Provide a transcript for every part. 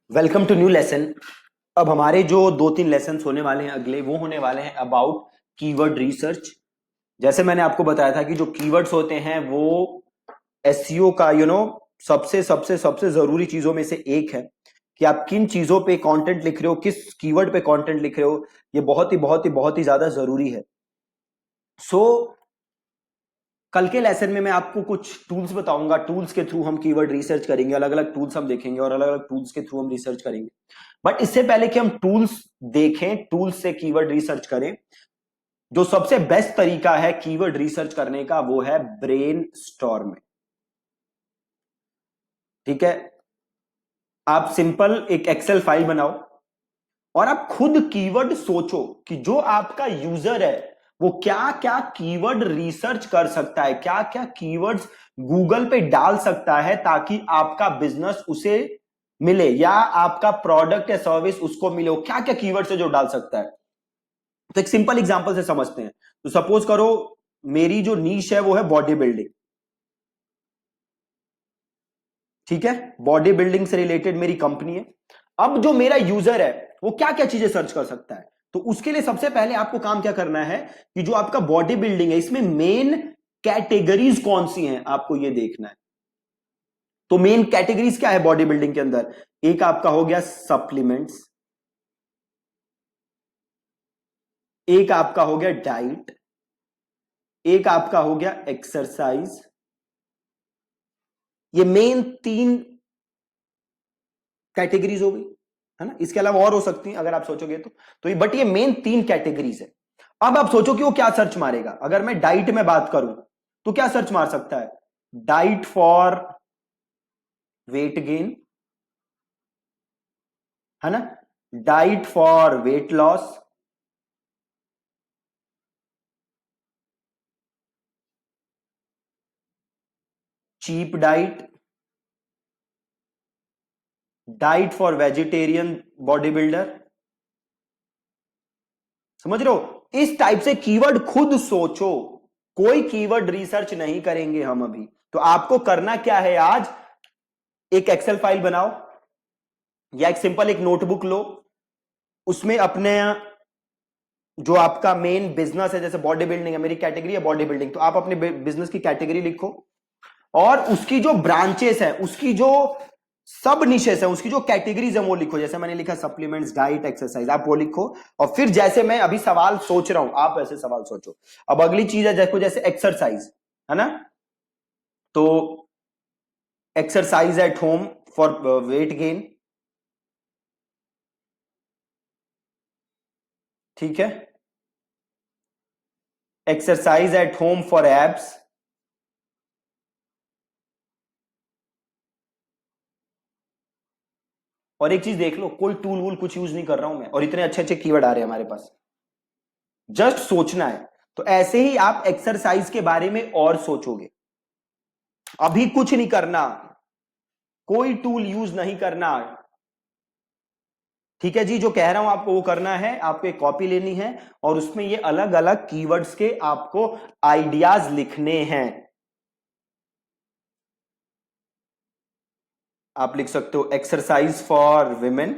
Welcome to new lesson. अब हमारे जो दो तीन लेसन होने वाले हैं अगले वो होने वाले हैं अबाउट कीवर्ड रिसर्च। जैसे मैंने आपको बताया था कि जो कीवर्ड्स होते हैं वो एसईओ का सबसे सबसे सबसे जरूरी चीजों में से एक है कि आप किन चीजों पे कंटेंट लिख रहे हो, किस कीवर्ड पे कंटेंट लिख रहे हो। ये बहुत ही ज्यादा जरूरी है। सो कल के लेसन में मैं आपको कुछ टूल्स बताऊंगा। टूल्स के थ्रू हम कीवर्ड रिसर्च करेंगे, अलग अलग टूल्स हम देखेंगे और अलग अलग टूल्स के थ्रू हम रिसर्च करेंगे। बट इससे पहले कि हम टूल्स देखें, टूल्स से कीवर्ड रिसर्च करें, जो सबसे बेस्ट तरीका है कीवर्ड रिसर्च करने का वो है ब्रेन स्टॉर्म। ठीक है, आप सिंपल एक एक्सेल फाइल बनाओ और आप खुद कीवर्ड सोचो कि जो आपका यूजर है वो क्या क्या कीवर्ड रिसर्च कर सकता है, क्या क्या कीवर्ड्स गूगल पे डाल सकता है ताकि आपका बिजनेस उसे मिले या आपका प्रोडक्ट या सर्विस उसको मिले। वो क्या क्या कीवर्ड्स है जो डाल सकता है। तो एक सिंपल एग्जांपल से समझते हैं। तो सपोज करो मेरी जो नीश है वो है बॉडी बिल्डिंग। ठीक है, बॉडी बिल्डिंग से रिलेटेड मेरी कंपनी है। अब जो मेरा यूजर है वो क्या क्या चीजें सर्च कर सकता है, तो उसके लिए सबसे पहले आपको काम क्या करना है कि जो आपका बॉडी बिल्डिंग है इसमें मेन कैटेगरीज कौन सी हैं आपको ये देखना है। तो मेन कैटेगरीज क्या है बॉडी बिल्डिंग के अंदर? एक आपका हो गया सप्लीमेंट्स, एक आपका हो गया डाइट, एक आपका हो गया एक्सरसाइज। ये मेन तीन कैटेगरीज हो गई, है ना। इसके अलावा और हो सकती हैं अगर आप सोचोगे तो ये, बट ये मेन तीन कैटेगरीज है। अब आप सोचो कि वो क्या सर्च मारेगा। अगर मैं डाइट में बात करूं तो क्या सर्च मार सकता है? डाइट फॉर वेट गेन, है ना, diet for weight loss, cheap diet, diet for vegetarian body builder. समझ रहे हो? इस टाइप से कीवर्ड खुद सोचो। कोई कीवर्ड रिसर्च नहीं करेंगे हम अभी। तो आपको करना क्या है, आज एक एक्सेल फाइल बनाओ या एक सिंपल एक नोटबुक लो। उसमें अपने जो आपका मेन बिजनेस है, जैसे बॉडी बिल्डिंग है, मेरी कैटेगरी है बॉडी बिल्डिंग, तो आप अपने बिजनेस की कैटेगरी लिखो और उसकी जो ब्रांचेस है, उसकी जो सब निशेस है, उसकी जो कैटेगरीज है वो लिखो। जैसे मैंने लिखा सप्लीमेंट्स, डाइट, एक्सरसाइज, आप वो लिखो। और फिर जैसे मैं अभी सवाल सोच रहा हूं आप वैसे सवाल सोचो। अब अगली चीज है देखो, जैसे एक्सरसाइज, है ना। तो exercise at home for weight gain. ठीक है, exercise at home for abs. और एक चीज देख लो, कोई टूल वूल कुछ यूज नहीं कर रहा हूं मैं और इतने अच्छे अच्छे कीवर्ड आ रहे हैं हमारे पास। जस्ट सोचना है। तो ऐसे ही आप एक्सरसाइज के बारे में और सोचोगे। अभी कुछ नहीं करना, कोई टूल यूज नहीं करना। ठीक है जी, जो कह रहा हूं आपको वो करना है। आपको एक कॉपी लेनी है और उसमें ये अलग अलग कीवर्ड्स के आपको आइडियाज लिखने हैं। आप लिख सकते हो एक्सरसाइज फॉर विमेन,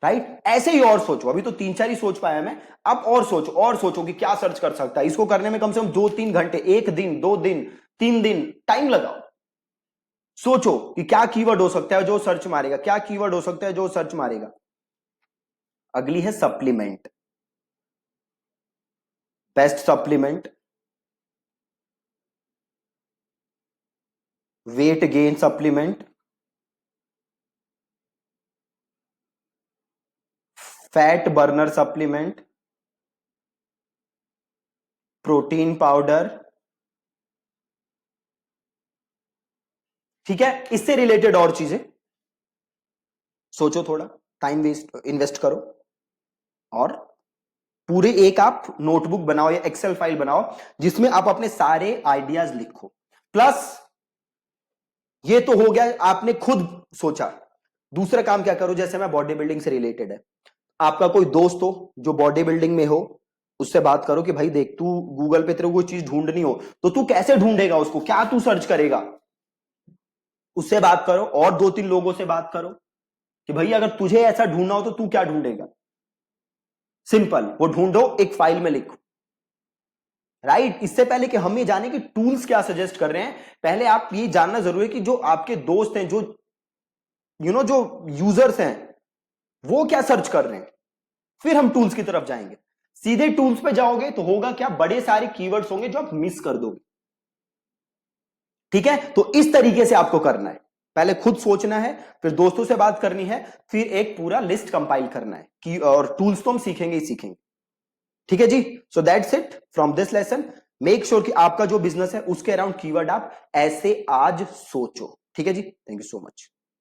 राइट। ऐसे ही और सोचो। अभी तो तीन चार ही सोच पाया मैं। अब और सोचो कि क्या सर्च कर सकता है। इसको करने में कम से कम 2-3 घंटे, एक दिन, 2 दिन, 3 दिन टाइम लगाओ। सोचो कि क्या कीवर्ड हो सकता है जो सर्च मारेगा, क्या कीवर्ड हो सकता है जो सर्च मारेगा। अगली है supplement. Best supplement, weight gain supplement, fat burner supplement, protein powder. ठीक है, इससे रिलेटेड और चीजें सोचो, थोड़ा टाइम वेस्ट इन्वेस्ट करो और पूरे एक आप नोटबुक बनाओ या एक्सेल फाइल बनाओ जिसमें आप अपने सारे आइडियाज लिखो। प्लस ये तो हो गया, आपने खुद सोचा। दूसरा काम क्या करो, जैसे मैं बॉडी बिल्डिंग से रिलेटेड है, आपका कोई दोस्त हो जो बॉडी बिल्डिंग में हो, उससे बात करो कि भाई देख, तू गूगल पे तेरे को कोई चीज ढूंढनी हो तो तू कैसे ढूंढेगा उसको, क्या तू सर्च करेगा। उससे बात करो और 2-3 लोगों से बात करो कि भाई अगर तुझे ऐसा ढूंढना हो तो तू क्या ढूंढेगा। सिंपल, वो ढूंढो, एक फाइल में लिखो। राइट, इससे पहले कि हम ये जाने कि टूल्स क्या सजेस्ट कर रहे हैं, पहले आप ये जानना जरूरी है कि जो आपके दोस्त हैं, जो जो यूजर्स हैं, वो क्या सर्च कर रहे हैं, फिर हम टूल्स की तरफ जाएंगे। सीधे टूल्स पे जाओगे तो होगा क्या, बड़े सारे कीवर्ड्स होंगे जो आप मिस कर दोगे। ठीक है, तो इस तरीके से आपको करना है, पहले खुद सोचना है, फिर दोस्तों से बात करनी है, फिर एक पूरा लिस्ट कंपाइल करना है कि, और टूल्स तो हम सीखेंगे ही सीखेंगे। ठीक है जी, so that's it from this lesson. Make sure कि आपका जो बिजनेस है उसके अराउंड कीवर्ड आप ऐसे आज सोचो। ठीक है जी, थैंक यू सो मच।